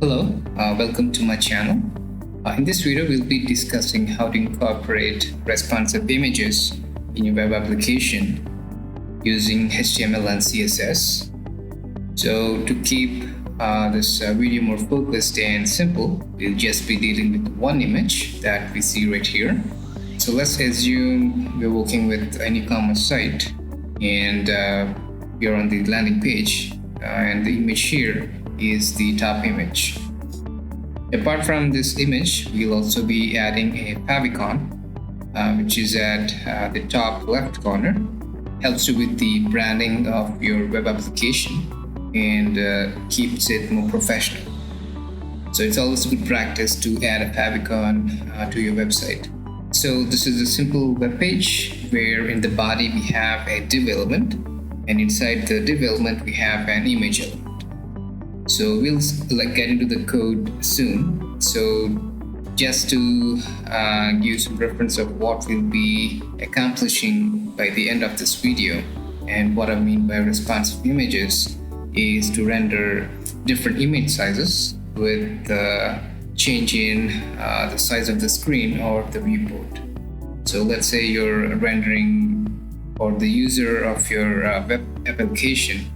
Hello, welcome to my channel. In this video, we'll be discussing how to incorporate responsive images in your web application using HTML and CSS. So to keep this video more focused and simple, we'll just be dealing with one image that we see right here. So let's assume we're working with an e-commerce site and you're on the landing page and the image here is the top image. Apart from this image, we'll also be adding a favicon, which is at the top left corner. Helps you with the branding of your web application and keeps it more professional. So it's always good practice to add a favicon to your website. So this is a simple web page where in the body we have a div element, and inside the div element we have an image element. So we'll get into the code soon. So just to give some reference of what we'll be accomplishing by the end of this video, and what I mean by responsive images is to render different image sizes with the change in the size of the screen or the viewport. So let's say you're rendering, or the user of your web application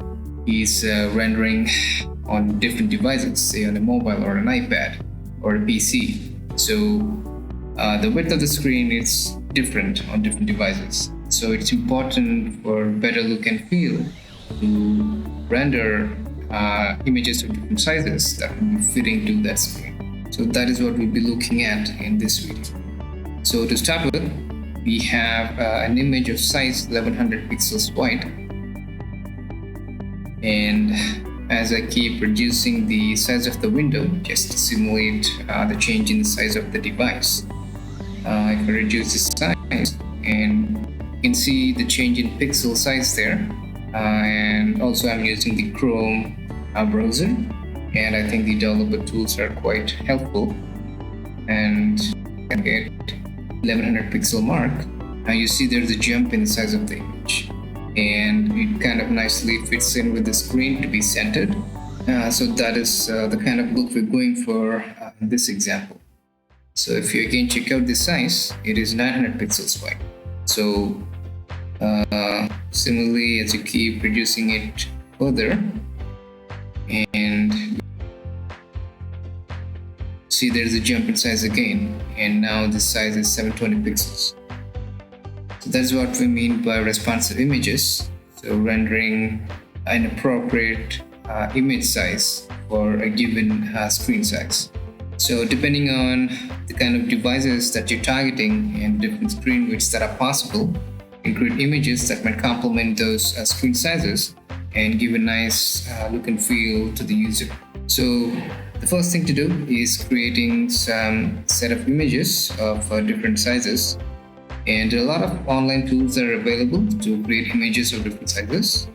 is rendering on different devices, say on a mobile or an iPad or a PC. So the width of the screen is different on different devices. So it's important for better look and feel to render images of different sizes that will be fitting to that screen. So that is what we'll be looking at in this video. So to start with, we have an image of size 1100 pixels wide, and as I keep reducing the size of the window just to simulate the change in the size of the device, I can reduce the size and you can see the change in pixel size there. And also I'm using the Chrome browser, and I think the developer tools are quite helpful, and I get 1100 pixel mark. Now you see there's a jump in the size of the image, and it kind of nicely fits in with the screen to be centered. So that is the kind of look we're going for in this example. So if you again check out the size, it is 900 pixels wide. So similarly, as you keep reducing it further, and see there's a jump in size again, and now the size is 720 pixels. So that's what we mean by responsive images. So rendering an appropriate image size for a given screen size. So depending on the kind of devices that you're targeting and different screen widths that are possible, you can create images that might complement those screen sizes and give a nice look and feel to the user. So the first thing to do is creating some set of images of different sizes. And a lot of online tools are available to create images of different sizes.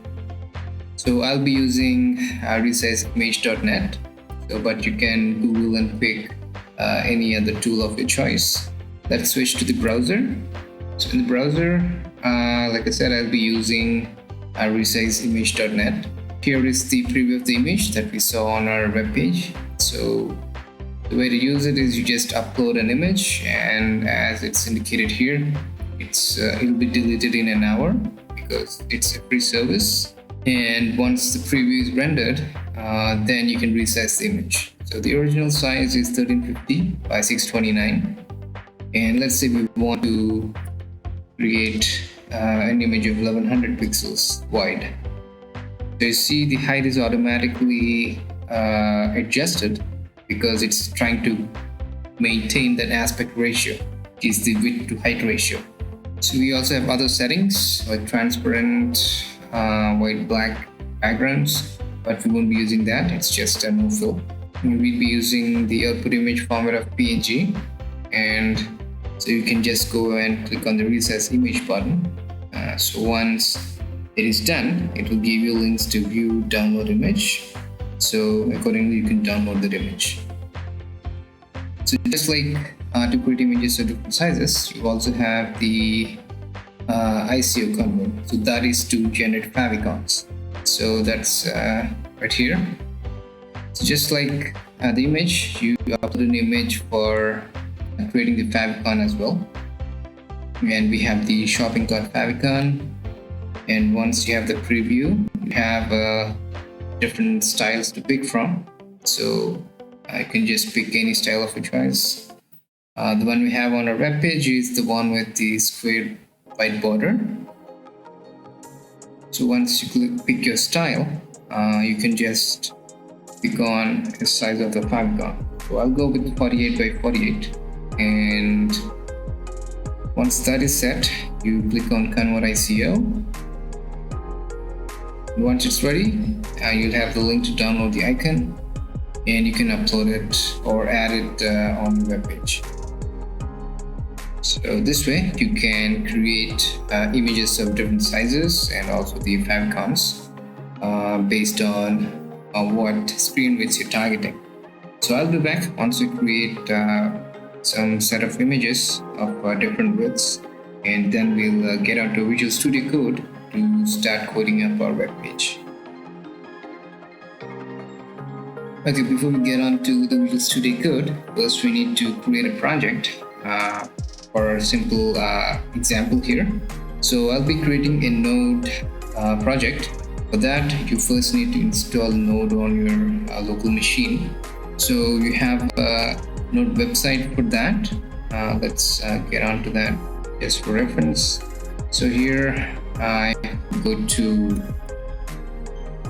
So I'll be using resizimage.net, but you can Google and pick any other tool of your choice. Let's switch to the browser. So in the browser, like I said, I'll be using resizimage.net. Here is the preview of the image that we saw on our webpage. So the way to use it is you just upload an image, and as it's indicated here, it'll be deleted in an hour because it's a free service. And once the preview is rendered, then you can resize the image. So the original size is 1350 by 629, and let's say we want to create an image of 1100 pixels wide. So you see the height is automatically adjusted because it's trying to maintain that aspect ratio, which is the width to height ratio. So we also have other settings like transparent, white, black backgrounds, but we won't be using that. It's just a no fill. We'll be using the output image format of PNG, and so you can just go and click on the resize image button. So once it is done, it will give you links to view, download image. So accordingly, you can download that image. So just like to create images of different sizes, you also have the ICO convert. So that is to generate favicons. So that's right here. So just like the image, you upload an image for creating the Favicon as well. And we have the shopping cart Favicon. And once you have the preview, you have different styles to pick from. So I can just pick any style of your choice. The one we have on our web page is the one with the square white border. So once you pick your style, you can just pick on the size of the Favicon. So I'll go with 48 by 48. And once that is set, you click on Convert ICO. Once it's ready, you'll have the link to download the icon, and you can upload it or add it on the web page. So this way you can create images of different sizes and also the favicons based on what screen widths you're targeting. So I'll be back once we create some set of images of different widths, and then we'll get onto Visual Studio Code to start coding up our web page. Okay, before we get on to the Visual Studio Code, first we need to create a project for a simple example here. So I'll be creating a Node project. For that, you first need to install Node on your local machine. So you have a Node website for that. Let's get on to that just for reference. So here I go to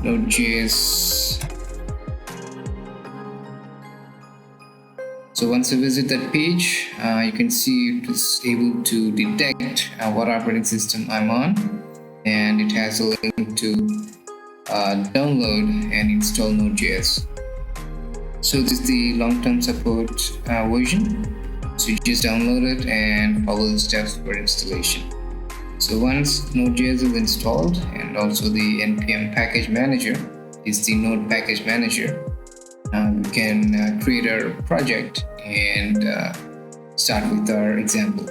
NodeJS. So once I visit that page, you can see it is able to detect what operating system I'm on, and it has a link to download and install Node.js. So this is the long-term support version. So you just download it and follow the steps for installation. So once Node.js is installed, and also the npm package manager is the Node package manager, we can create our project and start with our example.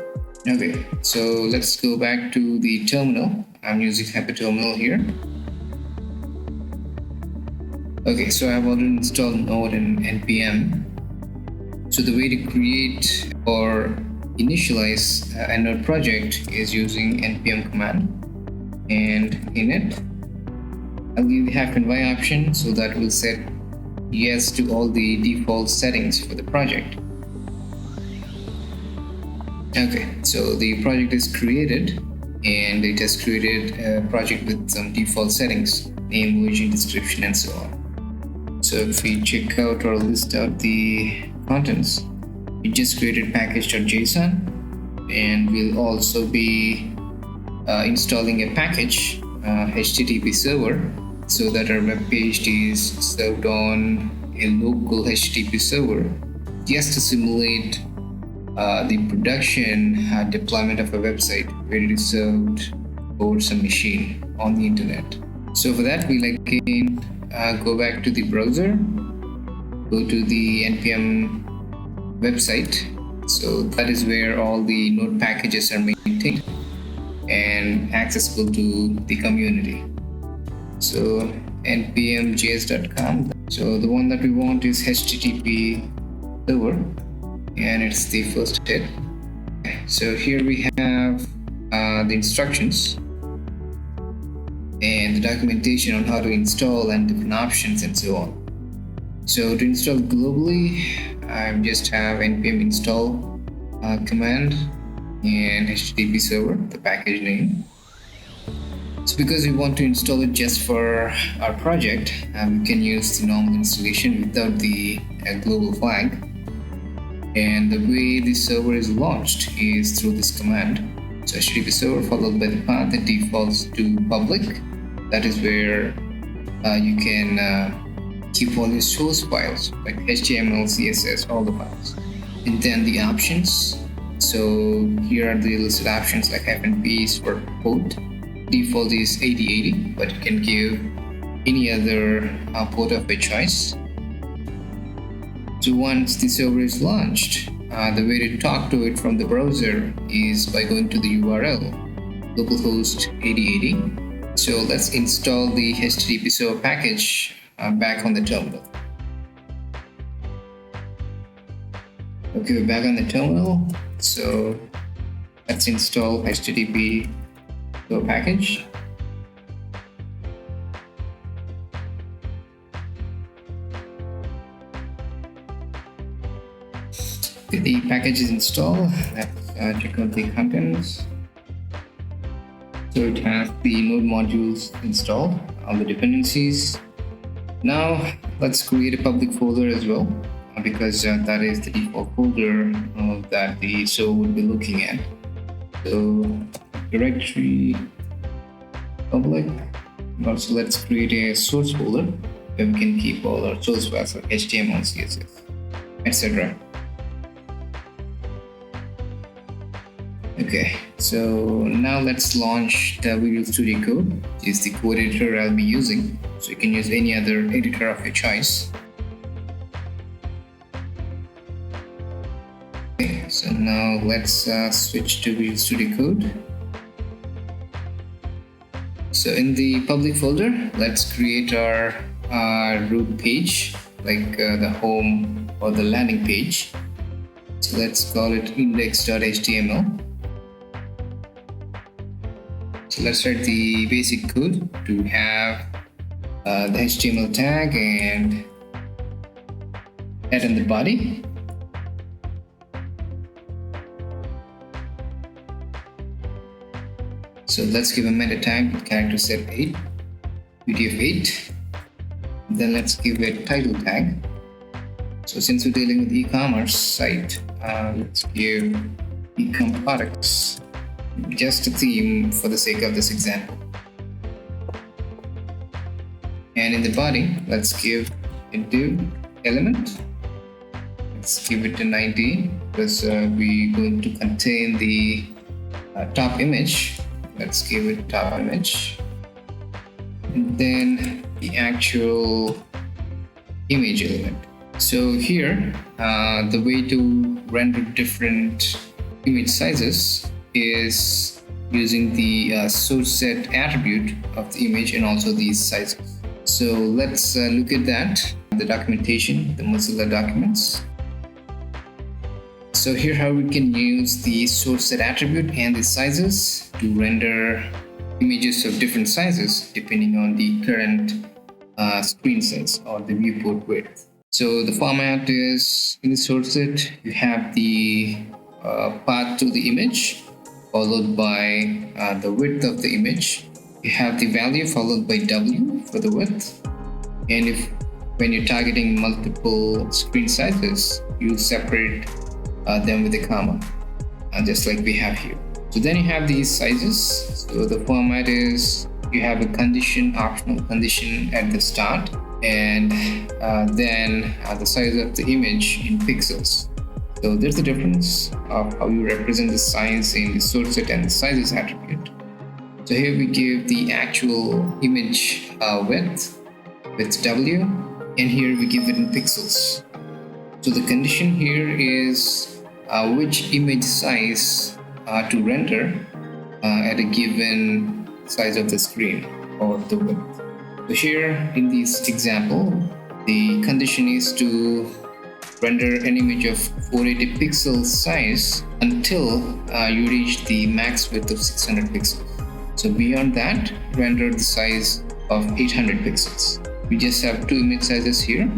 Okay, so let's go back to the terminal. I'm using HyperTerminal here. Okay, so I've already installed Node and npm. So the way to create or initialize a Node project is using npm command, and in it I'll give the -y option, so that will set yes to all the default settings for the project. Okay, so the project is created, and it has created a project with some default settings, name, version, description, and so on. So if we check out or list out the contents, we just created package.json, and we'll also be installing a package, HTTP server, so that our web page is served on a local HTTP server, just to simulate the production deployment of a website where it is served over some machine on the internet. So for that, we'll again go back to the browser, go to the npm website. So that is where all the Node packages are maintained and accessible to the community. So npmjs.com. So the one that we want is HTTP server, and it's the first hit. So here we have the instructions and the documentation on how to install and different options and so on. So to install globally, I just have npm install command and HTTP server, the package name. So because we want to install it just for our project, we can use the normal installation without the global flag. And the way the server is launched is through this command. So HTTP server followed by the path that defaults to public. That is where you can keep all your source files like HTML, CSS, all the files. And then the options. So here are the listed options like -P for port. Default is 8080, but you can give any other port of your choice. So once the server is launched, the way to talk to it from the browser is by going to the URL localhost 8080. So let's install the HTTP server package back on the terminal. Okay, we're back on the terminal. So let's install HTTP package. Okay, the package is installed. Let's check out the contents. So it has the node modules installed, all the dependencies. Now let's create a public folder as well, because that is the default folder that the server would be looking at. So directory public. Also, let's create a source folder where we can keep all our source files like HTML, CSS, etc. Okay, so now let's launch the Visual Studio Code, which is the code editor I'll be using. So you can use any other editor of your choice. Okay, so now let's switch to Visual Studio Code. So in the public folder, let's create our root page, like the home or the landing page. So let's call it index.html. So let's write the basic code to have the HTML tag and add in the body. So let's give a meta tag with character set 8, PDF 8. Then let's give a title tag. So since we're dealing with e-commerce site, let's give e-com products. Just a theme for the sake of this example. And in the body, let's give a div element. Let's give it a 90 because we're going to contain the top image. Let's give it top image. And then the actual image element. So here, the way to render different image sizes is using the srcset attribute of the image and also these sizes. So let's look at that, the documentation, the Mozilla documents. So here how we can use the srcset attribute and the sizes to render images of different sizes depending on the current screen size or the viewport width. So the format is, in the srcset, you have the path to the image, followed by the width of the image. You have the value followed by W for the width. And when you're targeting multiple screen sizes, you separate them with a comma, just like we have here. So then you have these sizes. So the format is, you have a condition, optional condition at the start, and then the size of the image in pixels. So there's the difference of how you represent the size in the srcset and the sizes attribute. So here we give the actual image width with W, and here we give it in pixels. So the condition here is which image size to render at a given size of the screen or the width. So here in this example, the condition is to render an image of 480 pixel size until you reach the max width of 600 pixels. So beyond that, render the size of 800 pixels. We just have two image sizes here,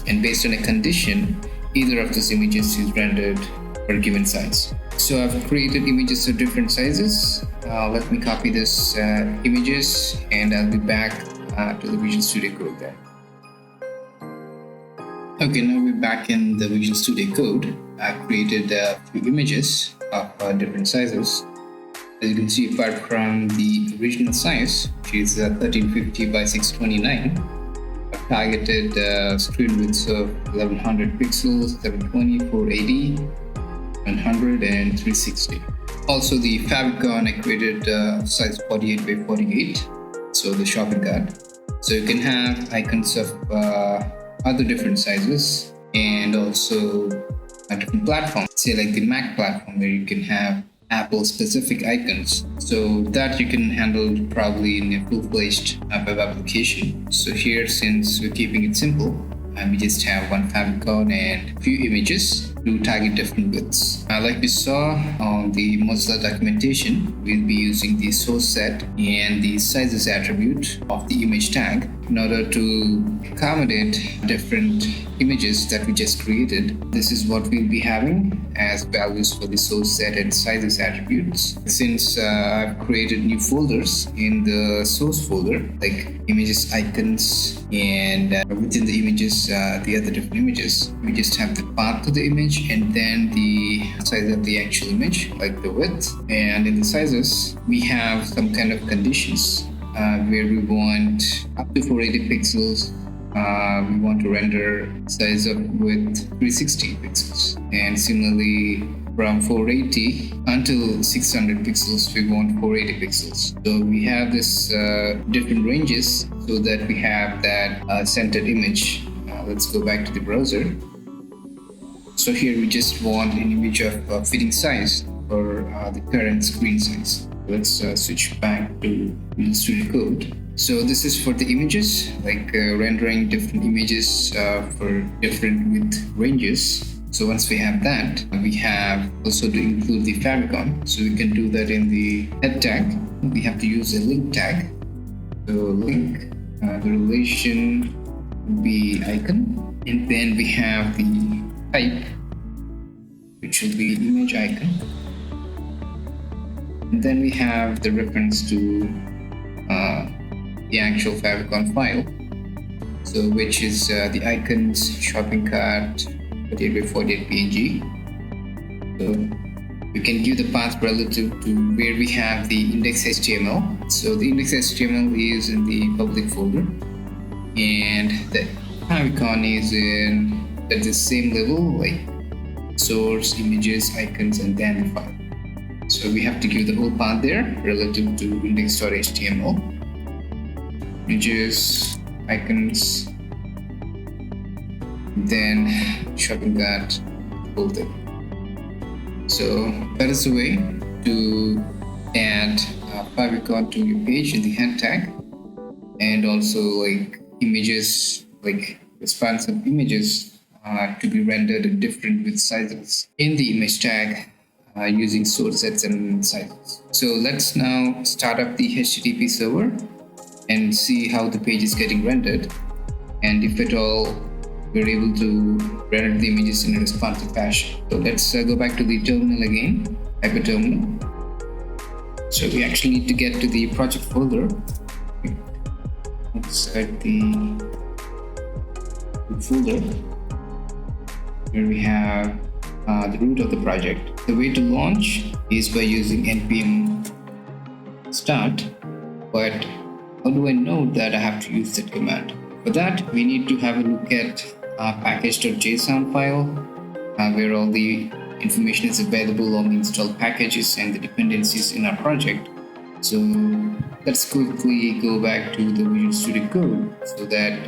and based on a condition, either of those images is rendered for a given size. So I've created images of different sizes. Let me copy this images, and I'll be back to the Visual Studio Code there. Okay, now we're back in the Visual Studio Code. I created a few images of different sizes. As you can see, apart from the original size, which is 1350 by 629, I've targeted screen widths of 1100 pixels, 720, 480, 100, and 360. Also, the Favicon I created size 48 by 48, so the shopping cart. So you can have icons of other different sizes, and also a different platform, say like the Mac platform, where you can have Apple specific icons, so that you can handle probably in a full-fledged web application. So here, since we're keeping it simple, we just have one favicon and a few images. to target different widths. Like we saw on the Mozilla documentation, we'll be using the source set and the sizes attribute of the image tag in order to accommodate different images that we just created. This is what we'll be having as values for the source set and sizes attributes. Since I've created new folders in the source folder, like images, icons, and within the images, the other different images, we just have the path to the image and then the size of the actual image, like the width. And in the sizes, we have some kind of conditions where we want up to 480 pixels. We want to render size of width 360 pixels, and similarly from 480 until 600 pixels we want 480 pixels. So we have this different ranges so that we have that centered image. Let's go back to the browser. So here we just want an image of fitting size for the current screen size. Let's switch back to Visual Studio Code. So this is for the images, like rendering different images for different width ranges. So once we have that, we have also to include the favicon. So we can do that in the head tag. We have to use a link tag. So link, the relation will be icon, and then we have the type, which will be image icon. And then we have the reference to the actual favicon file, so which is the icons shopping cart 48x48 PNG. So we can give the path relative to where we have the index.html. So the index.html is in the public folder, and the favicon is at the same level, like source, images, icons, and then the file. So we have to give the whole path there relative to index.html. Images, icons, then shopping cart folder. So that is the way to add favicon to your page in the head tag, and also like images, like responsive images to be rendered in different width sizes in the image tag using source sets and sizes. So let's now start up the HTTP server and see how the page is getting rendered, and if at all we're able to render the images in a responsive fashion. So let's go back to the terminal again, hyperterminal. So we actually need to get to the project folder. Inside the folder where we have the root of the project. The way to launch is by using npm start, but how do I know that I have to use that command? For that, we need to have a look at package.json file, where all the information is available on the installed packages and the dependencies in our project. So let's quickly go back to the Visual Studio Code so that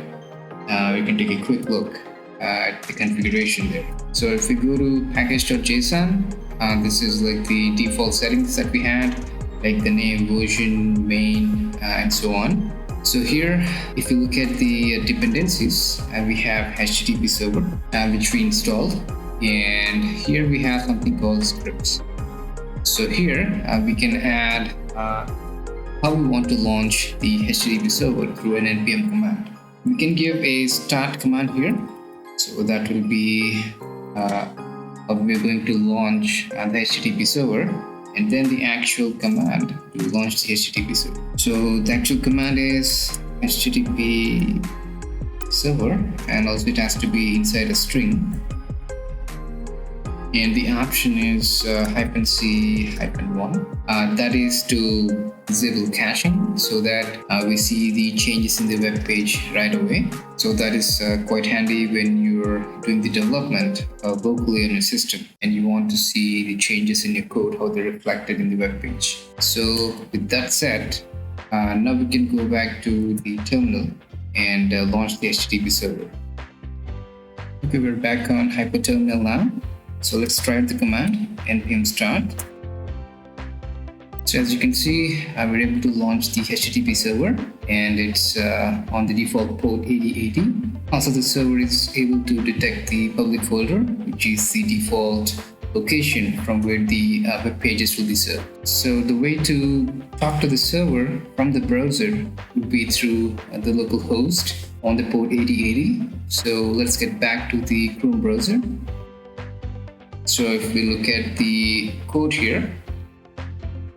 we can take a quick look at the configuration there. So if we go to package.json, this is like the default settings that we had, like the name, version, main, and so on. So here, if you look at the dependencies, we have HTTP server, which we installed, and here we have something called scripts. So here we can add how we want to launch the HTTP server through an npm command. We can give a start command here, so that will be how we're going to launch the HTTP server, and then the actual command to launch the HTTP server. So the actual command is HTTP server, and also it has to be inside a string. And the option is -c-1. That is to disable caching, so that we see the changes in the web page right away. So that is quite handy when you're doing the development locally on your system and you want to see the changes in your code, how they're reflected in the web page. So with that said, now we can go back to the terminal and launch the HTTP server. Okay, we're back on hyperterminal now. So let's try the command npm start. So as you can see, we're able to launch the HTTP server, and it's on the default port 8080. Also, the server is able to detect the public folder, which is the default location from where the web pages will be served. So the way to talk to the server from the browser would be through the localhost on the port 8080. So let's get back to the Chrome browser. So if we look at the code here,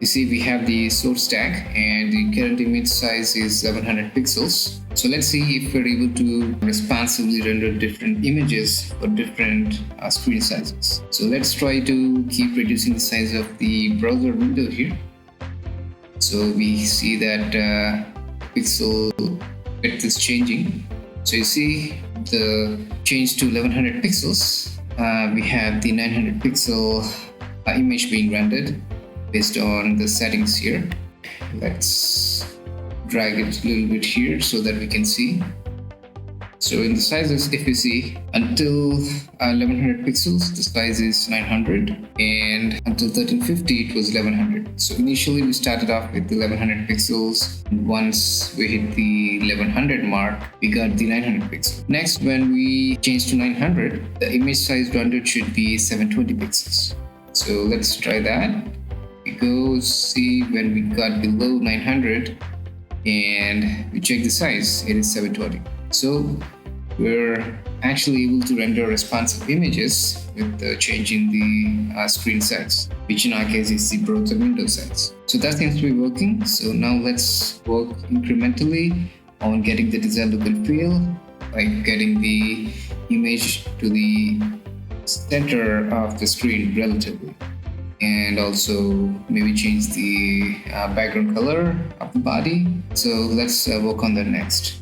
you see we have the source tag and the current image size is 1100 pixels. So let's see if we're able to responsively render different images for different screen sizes. So let's try to keep reducing the size of the browser window here. So we see that pixel width is changing. So you see the change to 1100 pixels. We have the 900 pixel image being rendered based on the settings here. Let's drag it a little bit here so that we can see. So in the sizes, if you see, until 1100 pixels, the size is 900, and until 1350, it was 1100. So initially we started off with 1100 pixels. And once we hit the 1100 mark, we got the 900 pixels. Next, when we changed to 900, the image size rendered should be 720 pixels. So let's try that. We go see when we got below 900 and we check the size, it is 720. So we're actually able to render responsive images with changing the screen size, which in our case is the browser window size. So that seems to be working. So now let's work incrementally on getting the desired look and feel, like getting the image to the center of the screen relatively, and also maybe change the background color of the body. So let's work on that next.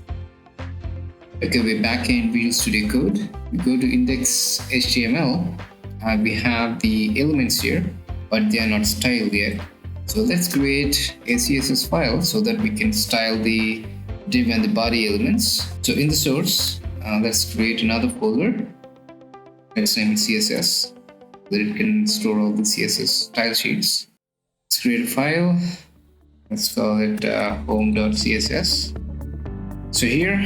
Okay, we're back in Visual Studio Code. We go to index.html. We have the elements here, but they are not styled yet. So let's create a CSS file so that we can style the div and the body elements. So in the source, let's create another folder. Let's name it CSS, that it can store all the CSS style sheets. Let's create a file. Let's call it home.css. So here,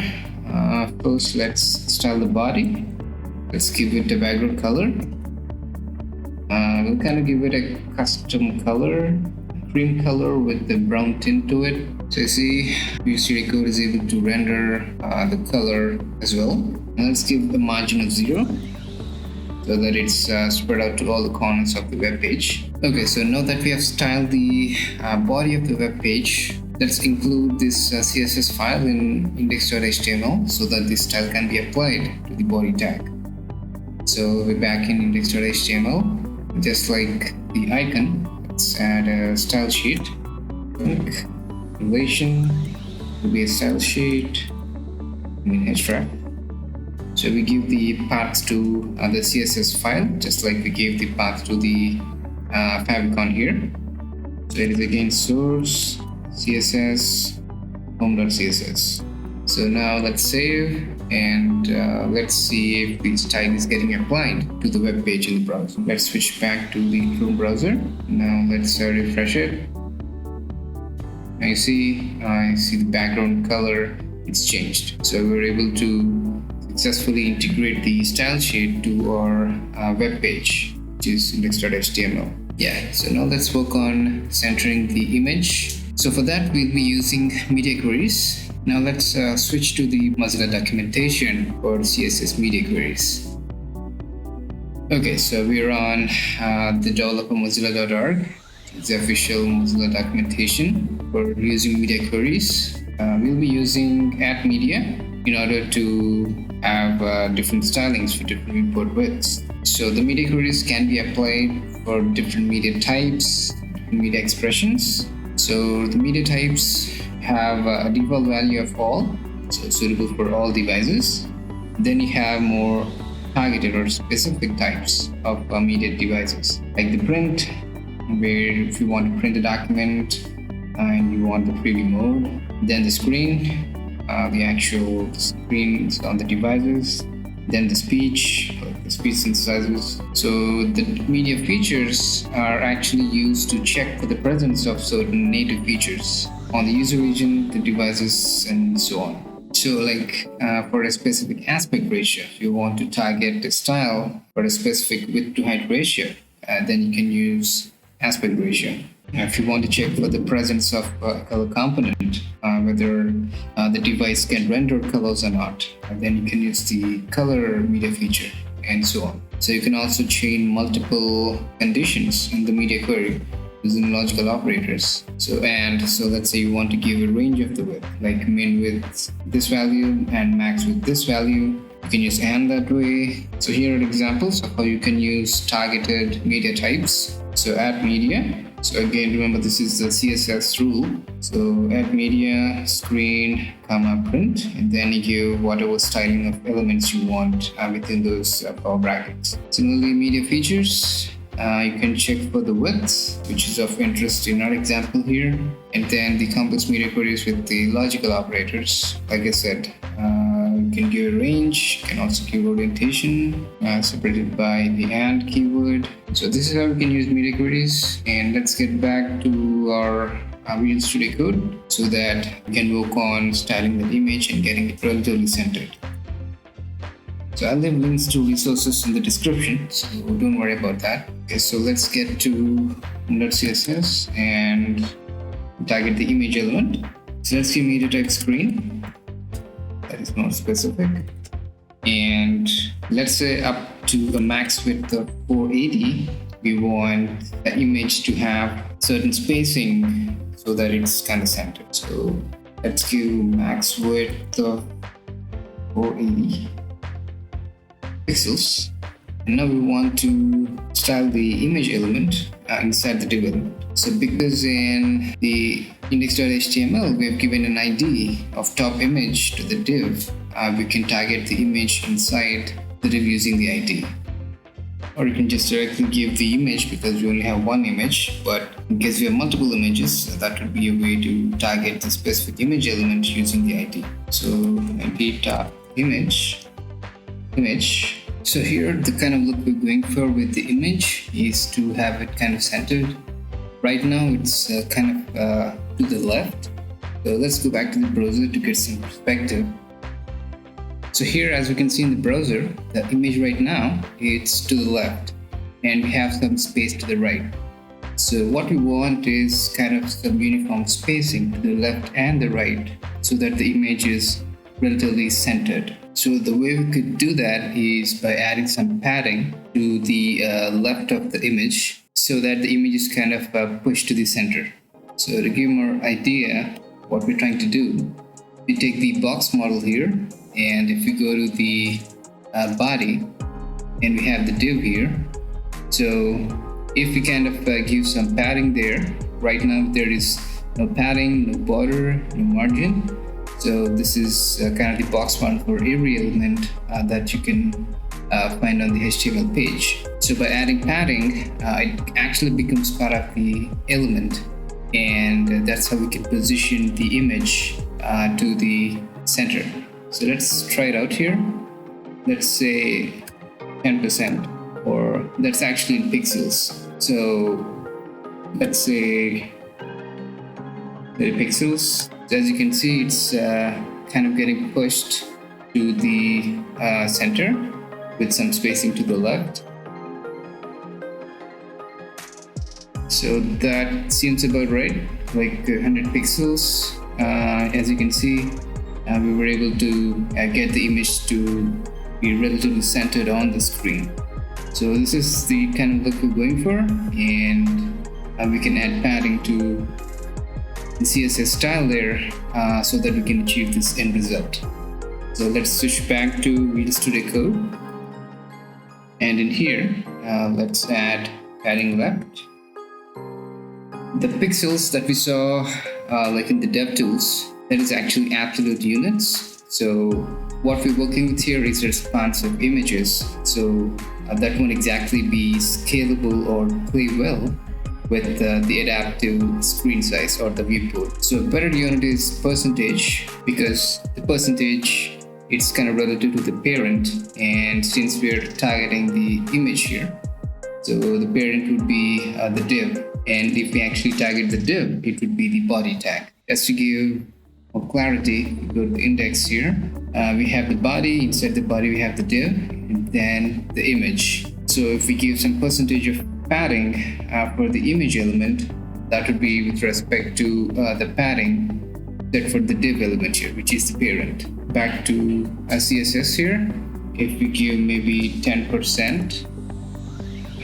first let's style the body. Let's give it a background color. We'll kind of give it a custom color, cream color with the brown tint to it. So you see, Visual Studio Code is able to render the color as well. Now let's give a margin of 0. So that it's spread out to all the corners of the web page. Okay, so now that we have styled the body of the web page, let's include this CSS file in index.html so that this style can be applied to the body tag. So we're back in index.html, just like the icon. Let's add a style sheet. Link, relation will be a style sheet, href. So we give the path to the CSS file, just like we gave the path to the Favicon here. So it is again source, CSS, home.css. So now let's save and let's see if the style is getting applied to the web page in the browser. Let's switch back to the Chrome browser. Now let's refresh it. Now you see, I see the background color, it's changed. So we're able to successfully integrate the style sheet to our web page, which is index.html. Yeah, so now let's work on centering the image. So for that, we'll be using media queries. Now let's switch to the Mozilla documentation for CSS media queries. Okay, so we're on the developer.mozilla.org. It's the official Mozilla documentation for using media queries. We'll be using @media in order to have different stylings for different import widths. So the media queries can be applied for different media types, different media expressions. So the media types have a default value of all, so suitable for all devices. Then you have more targeted or specific types of media devices, like the print, where if you want to print a document and you want the preview mode. Then the screen, the actual screens on the devices, then the speech synthesizers. So the media features are actually used to check for the presence of certain native features on the user region, the devices, and so on. So like for a specific aspect ratio, if you want to target the style for a specific width to height ratio, then you can use aspect ratio. If you want to check for the presence of a color component, whether the device can render colors or not, then you can use the color media feature and so on. So you can also chain multiple conditions in the media query using logical operators. So let's say you want to give a range of the width, like min with this value and max with this value. You can use and that way. So here are examples of how you can use targeted media types. So add media. So again, remember this is the CSS rule. So add media, screen, comma, print, and then you give whatever styling of elements you want within those brackets. Similarly, media features. You can check for the width, which is of interest in our example here, and then the complex media queries with the logical operators. Like I said, you can give a range, you can also give orientation, separated by the and keyword. So this is how we can use media queries. And let's get back to our Visual Studio Code so that we can work on styling the image and getting it relatively centered. So I'll leave links to resources in the description, so don't worry about that. Okay, so let's get to home.css and target the image element. So let's give media type screen. That is more specific. And let's say up to a max width of 480, we want the image to have certain spacing so that it's kind of centered. So let's give max width of 480 pixels. And now we want to style the image element inside the div element. So because in the index.html we have given an ID of top image to the div, we can target the image inside the div using the ID. Or you can just directly give the image because we only have one image, but in case we have multiple images, that would be a way to target the specific image element using the ID. So ID top image. So here the kind of look we're going for with the image is to have it kind of centered. Right now it's kind of to the left. So let's go back to the browser to get some perspective. So here, as we can see in the browser, the image right now it's to the left and we have some space to the right. So what we want is kind of some uniform spacing to the left and the right so that the image is relatively centered. So the way we could do that is by adding some padding to the left of the image so that the image is kind of pushed to the center. So to give more idea what we're trying to do, we take the box model here, and if we go to the body and we have the div here, so if we kind of give some padding there, right now there is no padding, no border, no margin. So this is kind of the box model for every element that you can find on the HTML page. So by adding padding, it actually becomes part of the element, and that's how we can position the image to the center. So let's try it out here. Let's say 10%, or that's actually in pixels. So let's say 30 pixels. So as you can see, it's kind of getting pushed to the center with some spacing to the left. So that seems about right, like 100 pixels. As you can see, we were able to get the image to be relatively centered on the screen. So this is the kind of look we're going for, and we can add padding to the CSS style there so that we can achieve this end result. So let's switch back to Visual Studio Code, and in here let's add padding left. The pixels that we saw like in the DevTools, that is actually absolute units. So what we're working with here is responsive images. So that won't exactly be scalable or play well with the adaptive screen size or the viewport. So a better unit is percentage, because the percentage, it's kind of relative to the parent, and since we're targeting the image here, so the parent would be the div, and if we actually target the div, it would be the body tag. Just to give for clarity, we go to the index here. We have the body. Inside the body, we have the div, and then the image. So if we give some percentage of padding for the image element, that would be with respect to the padding set for the div element here, which is the parent. Back to CSS here. If we give maybe 10%,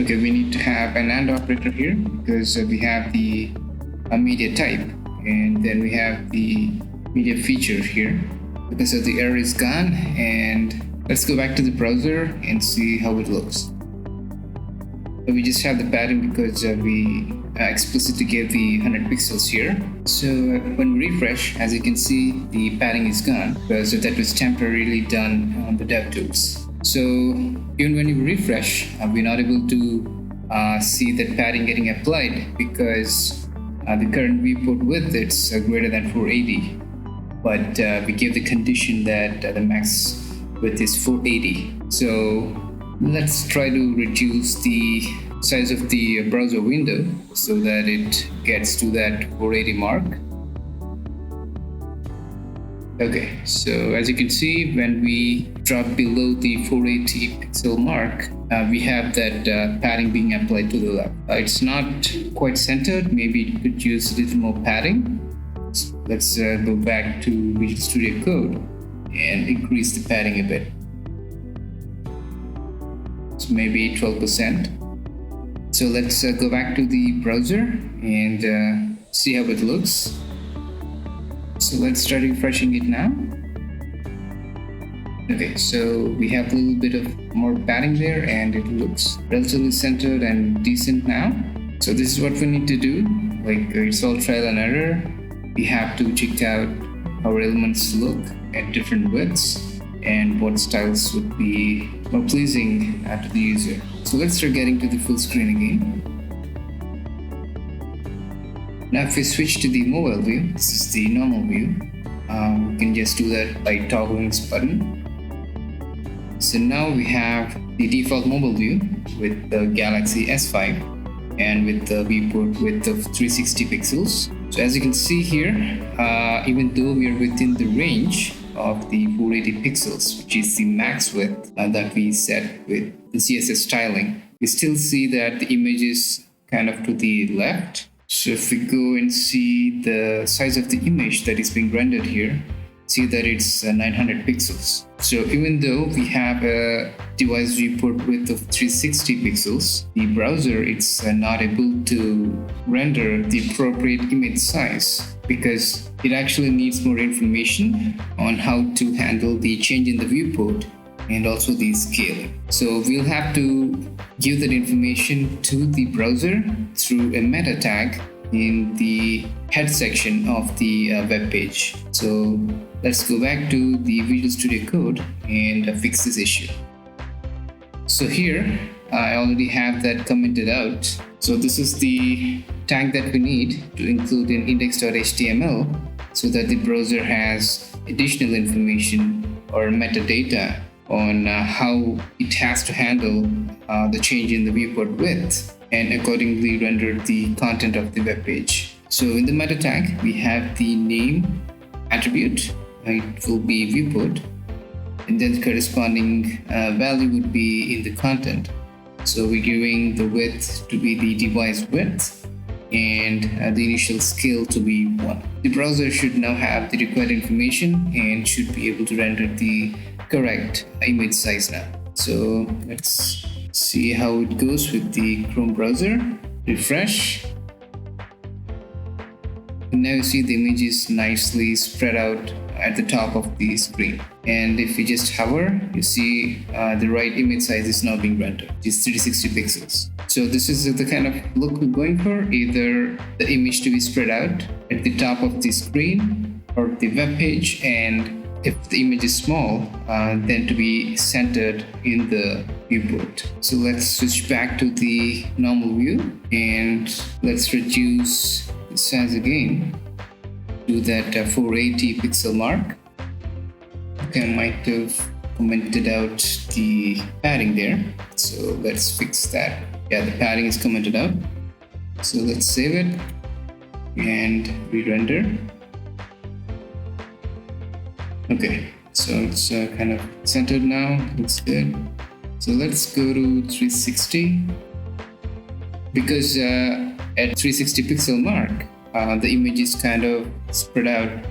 okay, we need to have an AND operator here because we have the media type, and then we have the media feature here. Okay, so the error is gone, and let's go back to the browser and see how it looks. So we just have the padding because we explicitly gave the 100 pixels here. So when we refresh, as you can see, the padding is gone because that was temporarily done on the DevTools. So even when you refresh, we're not able to see that padding getting applied because the current viewport width is greater than 480. But we give the condition that the max width is 480. So let's try to reduce the size of the browser window so that it gets to that 480 mark. Okay, so as you can see, when we drop below the 480 pixel mark, we have that padding being applied to the left. It's not quite centered. Maybe you could use a little more padding. Let's go back to Visual Studio Code and increase the padding a bit. So maybe 12%. So let's go back to the browser and see how it looks. So let's try refreshing it now. Okay, so we have a little bit of more padding there and it looks relatively centered and decent now. So this is what we need to do. Like it's all trial and error. We have to check out how our elements look at different widths and what styles would be more pleasing to the user. So let's start getting to the full screen again. Now if we switch to the mobile view, this is the normal view. We can just do that by toggling this button. So now we have the default mobile view with the Galaxy S5 and with the viewport width of 360 pixels. So as you can see here, even though we are within the range of the 480 pixels, which is the max width that we set with the CSS styling, we still see that the image is kind of to the left. So if we go and see the size of the image that is being rendered here, see that it's 900 pixels. So even though we have a device viewport width of 360 pixels, the browser is not able to render the appropriate image size because it actually needs more information on how to handle the change in the viewport and also the scaling. So we'll have to give that information to the browser through a meta tag in the head section of the web page. So let's go back to the Visual Studio Code and fix this issue. So here I already have that commented out. So this is the tag that we need to include in index.html so that the browser has additional information or metadata on how it has to handle the change in the viewport width and accordingly render the content of the web page. So in the meta tag, we have the name attribute. It will be viewport, and then the corresponding value would be in the content. So we're giving the width to be the device width and the initial scale to be 1. The browser should now have the required information and should be able to render the correct image size now. So let's see how it goes with the Chrome browser. Refresh. And now you see the image is nicely spread out at the top of the screen. And if you just hover, you see the right image size is now being rendered. It's 360 pixels. So this is the kind of look we're going for, either the image to be spread out at the top of the screen or the web page, and if the image is small, then to be centered in the viewport. So let's switch back to the normal view and let's reduce the size again to that 480 pixel mark. Okay, I might have commented out the padding there. So let's fix that. Yeah, the padding is commented out. So let's save it and re-render. Okay, so it's kind of centered now. Looks good. So let's go to 360. Because at 360 pixel mark, the image is kind of spread out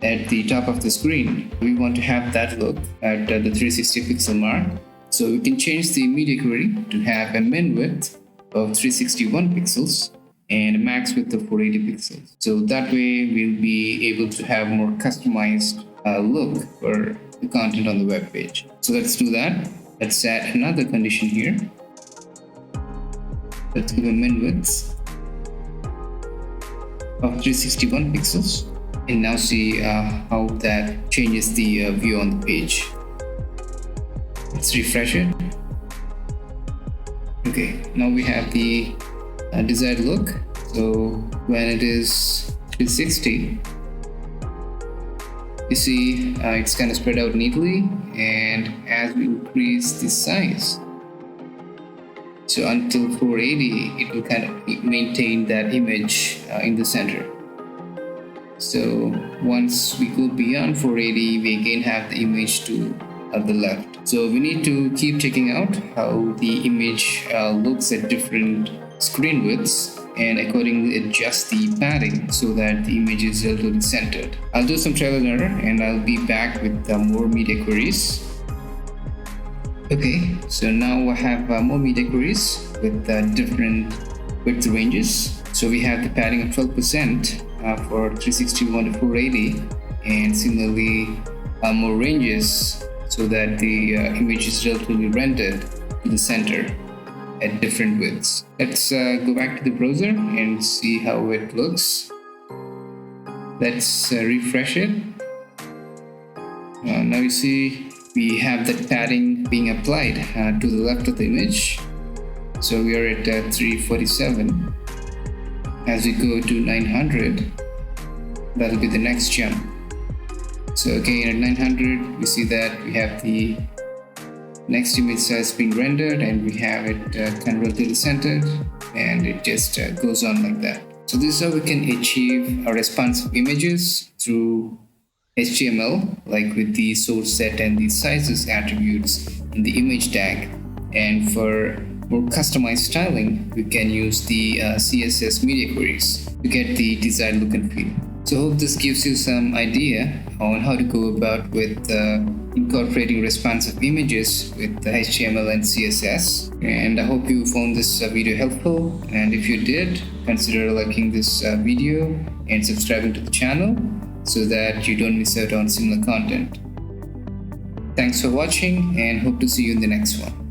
at the top of the screen. We want to have that look at the 360 pixel mark. So we can change the media query to have a min width of 361 pixels and a max width of 480 pixels. So that way we'll be able to have more customized look for the content on the web page. So let's do that. Let's add another condition here. Let's give a min width of 361 pixels, and now see how that changes the view on the page. Let's refresh it. Okay, now we have the desired look. So when it is 360, you see it's kind of spread out neatly, and as we increase the size, so until 480, it will kind of maintain that image in the center. So once we go beyond 480, we again have the image to the left. So we need to keep checking out how the image looks at different screen widths, and accordingly adjust the padding so that the image is relatively centered. I'll do some trial and error, and I'll be back with more media queries. Okay, so now I have more media queries with different width ranges. So we have the padding of 12% for 361 to 480, and similarly more ranges so that the image is relatively rendered to the center at different widths. Let's go back to the browser and see how it looks. Let's refresh it. Now you see we have that padding being applied to the left of the image. So we are at 347. As we go to 900, that'll be the next jump. So again at 900, we see that we have the next image size being rendered, and we have it kind of relatively centered, and it just goes on like that. So this is how we can achieve our responsive images through HTML, like with the source set and the sizes attributes in the image tag. And for more customized styling, we can use the CSS media queries to get the desired look and feel. So I hope this gives you some idea on how to go about with incorporating responsive images with the HTML and CSS. And I hope you found this video helpful. And if you did, consider liking this video and subscribing to the channel so that you don't miss out on similar content. Thanks for watching, and hope to see you in the next one.